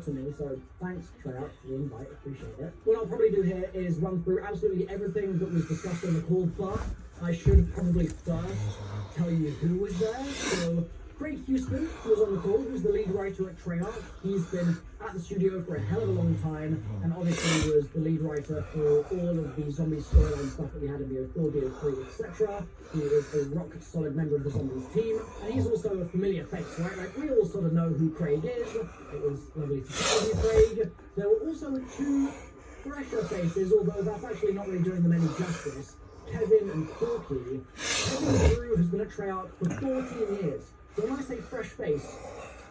to me, so thanks Treyarch for the invite, appreciate it. What I'll probably do here is run through absolutely everything that was discussed on the call, but I should probably first tell you who was there. So Craig Houston was on the call, who's the lead writer at Treyarch. He's been at the studio for a hell of a long time, and obviously was the lead writer for all of the zombie storyline stuff that we had in BO4, BO3, etc. He is a rock solid member of the Zombies team, and he's also a familiar face, right? Like, we all sort of know who Craig is. It was lovely to see you, Craig. There were also two fresher faces, although that's actually not really doing them any justice. Kevin and Corky. Kevin Drew has been at Treyarch for 14 years. So when I say fresh face,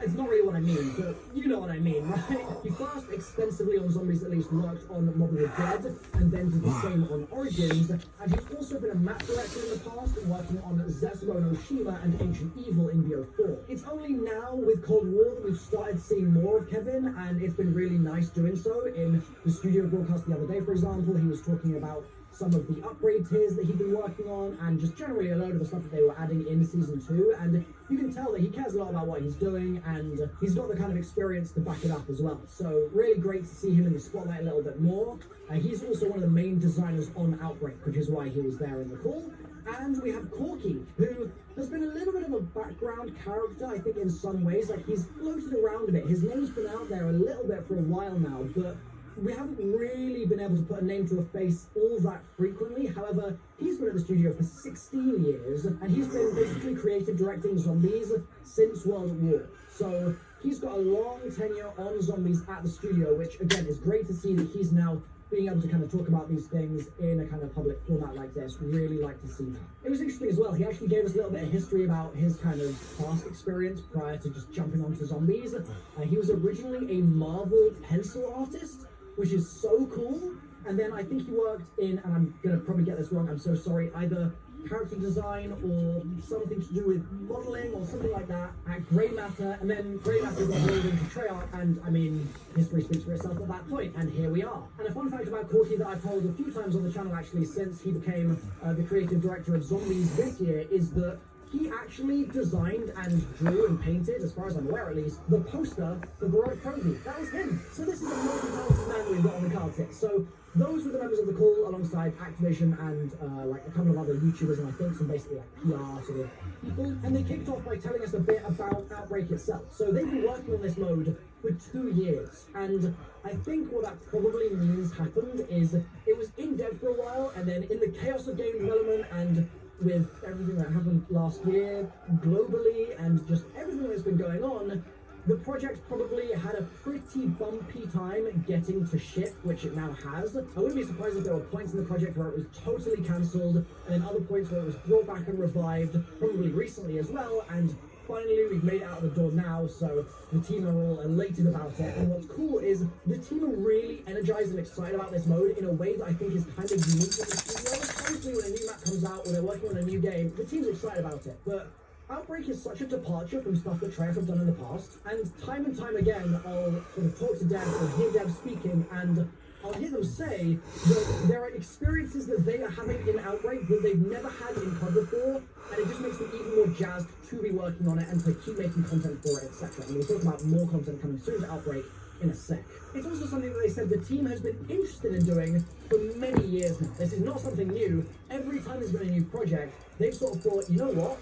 it's not really what I mean, but you know what I mean, right? He first extensively on Zombies at least worked on Mob of the Dead, and then did the same on Origins, and he's also been a map director in the past, working on Zetsubou no Shima and Ancient Evil in BO4. It's only now, with Cold War, that we've started seeing more of Kevin, and it's been really nice doing so. In the studio broadcast the other day, for example, he was talking about some of the upgrade tiers that he'd been working on, and just generally a load of the stuff that they were adding in Season 2, and you can tell that he cares a lot about what he's doing, and he's got the kind of experience to back it up as well. So really great to see him in the spotlight a little bit more. He's also one of the main designers on Outbreak, which is why he was there in the call. And we have Corky, who has been a little bit of a background character, I think, in some ways. Like, he's floated around a bit. His name's been out there a little bit for a while now, but we haven't really been able to put a name to a face all that frequently. However, he's been at the studio for 16 years, and he's been basically creative directing Zombies since World at War. So he's got a long tenure on Zombies at the studio, which again is great to see that he's now being able to kind of talk about these things in a kind of public format like this. Really like to see that. It was interesting as well, he actually gave us a little bit of history about his kind of past experience prior to just jumping onto Zombies. He was originally a Marvel pencil artist, which is so cool. And then I think he worked in, and I'm gonna probably get this wrong, I'm so sorry, either character design or something to do with modeling or something like that at Grey Matter, and then Grey Matter got rolled into Treyarch, and I mean, history speaks for itself at that point, and here we are. And a fun fact about Corky that I've told a few times on the channel actually since he became the creative director of Zombies this year is that he actually designed and drew and painted, as far as I'm aware at least, the poster for Baroque Proby. That was him. So this is a multi-talented man we've got on the cards here. So those were the members of the call alongside Activision and like a couple of other YouTubers and I think some basically like PR sort of people. And they kicked off by telling us a bit about Outbreak itself. So they've been working on this mode for 2 years. And I think what that probably means happened is it was in dev for a while, and then in the chaos of game development and with everything that happened last year globally and just everything that's been going on, the project probably had a pretty bumpy time getting to ship, which it now has. I wouldn't be surprised if there were points in the project where it was totally cancelled, and then other points where it was brought back and revived, probably recently as well, and finally we've made it out the door now, so the team are all elated about it. And what's cool is the team are really energized and excited about this mode in a way that I think is kind of unique in the studio. Honestly, when a new map comes out or they're working on a new game, the team's excited about it. But Outbreak is such a departure from stuff that Treyarch have done in the past, and time again I'll sort of talk to devs or hear devs speaking, and I'll hear them say that there are experiences that they are having in Outbreak that they've never had in COD before, and it just makes them even more jazzed to be working on it and to keep making content for it, etc. And we'll talk about more content coming soon to Outbreak in a sec. It's also something that they said the team has been interested in doing for many years now. This is not something new. Every time there's been a new project, they've sort of thought, you know what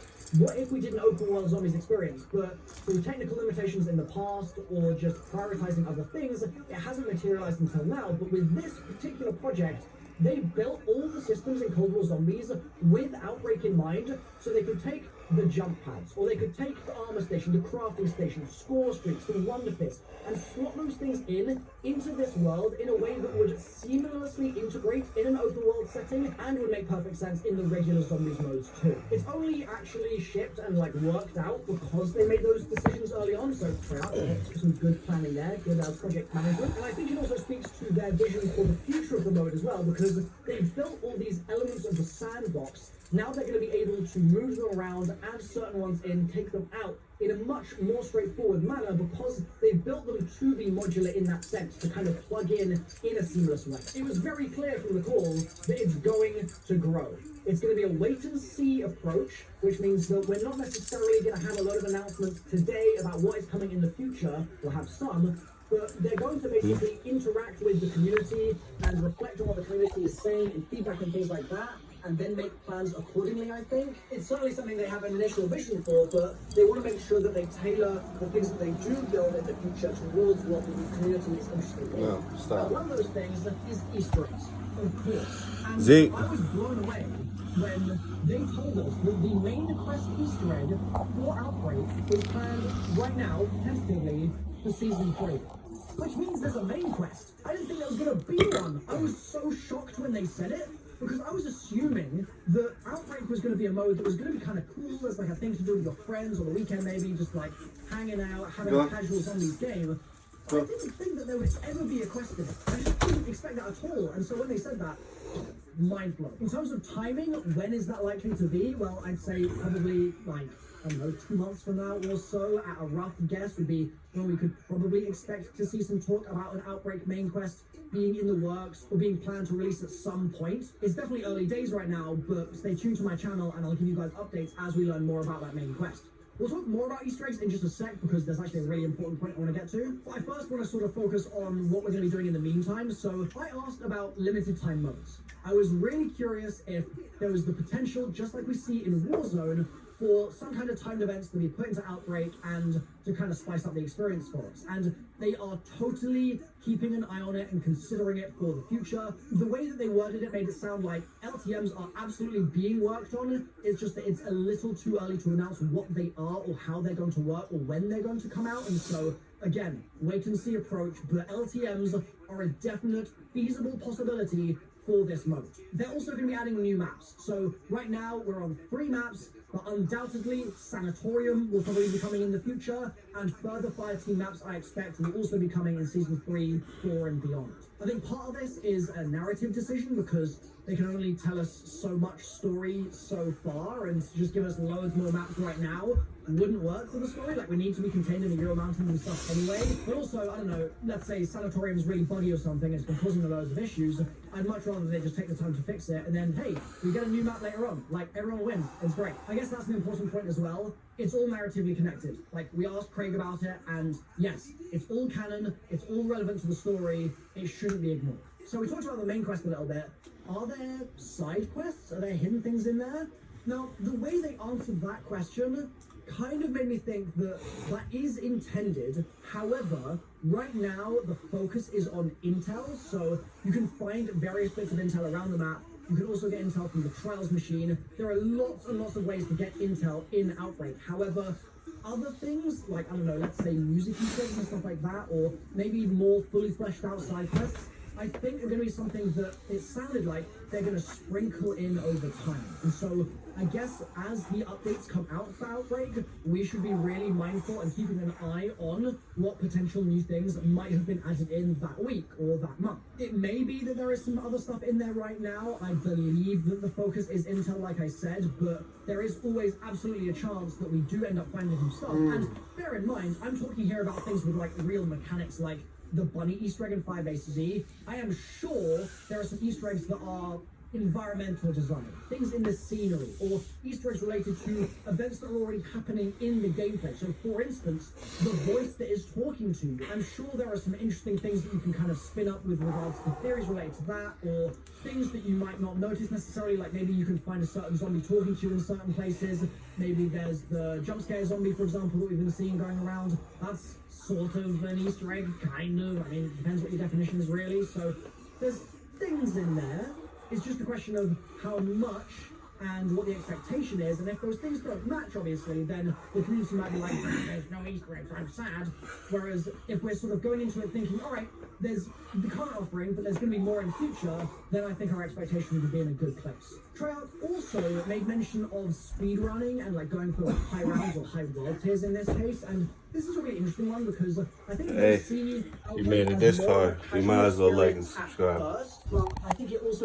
if we did an open world Zombies experience, but through technical limitations in the past or just prioritizing other things, it hasn't materialized until now. But with this particular project, they built all the systems in Cold War Zombies with Outbreak in mind, so they could take the jump pads, or they could take the armor station, the crafting station, score streaks, the wonder fist, and slot those things into this world in a way that would seamlessly integrate in an open world setting and would make perfect sense in the regular Zombies modes too. It's only actually shipped and like worked out because they made those decisions early on, so Treyarch, some good planning there, good project management. And I think it also speaks to their vision for the future of the mode as well, because they've built all these elements of the sandbox. Now they're going to be able to move them around, add certain ones in, take them out in a much more straightforward manner because they've built them to be modular in that sense, to kind of plug in a seamless way. It was very clear from the call that it's going to grow. It's going to be a wait-and-see approach, which means that we're not necessarily going to have a lot of announcements today about what is coming in the future. We'll have some, but they're going to basically interact with the community and reflect on what the community is saying and feedback and things like that, and then make plans accordingly, I think. It's certainly something they have an initial vision for, but they want to make sure that they tailor the things that they do build in the future towards what the community is interested in. No, stop. One of those things is Easter eggs, of course. And Zeke. I was blown away when they told us that the main quest Easter egg for Outbreak was planned right now, tentatively, for Season 3. Which means there's a main quest. I didn't think there was going to be one. I was so shocked when they said it, because I was assuming that Outbreak was going to be a mode that was going to be kind of cool as like a thing to do with your friends on the weekend, maybe just like hanging out, having a casual zombies game. But I didn't think that there would ever be a quest in it. I just didn't expect that at all. And so when they said that, mind blown. In terms of timing, when is that likely to be? Well, I'd say probably like, I don't know, 2 months from now or so, at a rough guess, would be when we could probably expect to see some talk about an Outbreak main quest being in the works or being planned to release at some point. It's definitely early days right now, but stay tuned to my channel and I'll give you guys updates as we learn more about that main quest. We'll talk more about Easter eggs in just a sec because there's actually a really important point I want to get to. But I first want to sort of focus on what we're going to be doing in the meantime. So I asked about limited time modes. I was really curious if there was the potential, just like we see in Warzone, for some kind of timed events to be put into Outbreak and to kind of spice up the experience for us. And they are totally keeping an eye on it and considering it for the future. The way that they worded it made it sound like LTMs are absolutely being worked on. It's just that it's a little too early to announce what they are or how they're going to work or when they're going to come out. And so, again, wait and see approach, but LTMs are a definite feasible possibility for this mode. They're also going to be adding new maps. So right now we're on 3 maps, but undoubtedly Sanatorium will probably be coming in the future, and further Fireteam maps I expect will also be coming in Season 3, 4 and beyond. I think part of this is a narrative decision because they can only tell us so much story so far, and to just give us loads more maps right now wouldn't work for the story. Like, we need to be contained in the Euro Mountains and stuff anyway. But also, I don't know, let's say Sanatorium's really buggy or something, it's been causing loads of issues. I'd much rather they just take the time to fix it, and then, hey, we get a new map later on. Like, everyone wins. It's great. I guess that's an important point as well. It's all narratively connected. Like, we asked Craig about it, and yes, it's all canon, it's all relevant to the story, it shouldn't be ignored. So we talked about the main quest a little bit. Are there side quests? Are there hidden things in there? Now, the way they answered that question kind of made me think that that is intended. However, right now the focus is on intel, so you can find various bits of intel around the map. You can also get intel from the Trials machine. There are lots and lots of ways to get intel in Outbreak. However, other things, like, I don't know, let's say music things and stuff like that, or maybe more fully fleshed out side quests, I think are going to be something that it sounded like they're going to sprinkle in over time. And so I guess as the updates come out for Outbreak, we should be really mindful and keeping an eye on what potential new things might have been added in that week or that month. It may be that there is some other stuff in there right now. I believe that the focus is intel, like I said, but there is always absolutely a chance that we do end up finding some stuff. And bear in mind, I'm talking here about things with like real mechanics, like the bunny Easter egg in 5ACZ. I am sure there are some Easter eggs that are environmental design, things in the scenery, or Easter eggs related to events that are already happening in the gameplay. So for instance, the voice that is talking to you, I'm sure there are some interesting things that you can kind of spin up with regards to theories related to that, or things that you might not notice necessarily, like maybe you can find a certain zombie talking to you in certain places. Maybe there's the jump scare zombie, for example, that we've been seeing going around. That's sort of an Easter egg, kind of. I mean, it depends what your definition is really. So there's things in there. It's just a question of how much and what the expectation is, and if those things don't match, obviously, then the community might be like, there's no Easter eggs, I'm sad. Whereas if we're sort of going into it thinking, all right, there's the current offering, but there's going to be more in the future, then I think our expectation would be in a good place. Tryout also made mention of speedrunning and like going for like high rounds or high world tiers in this case, and this is a really interesting one because I think hey, see you made it this far, you might as well like and subscribe. First, but I think it also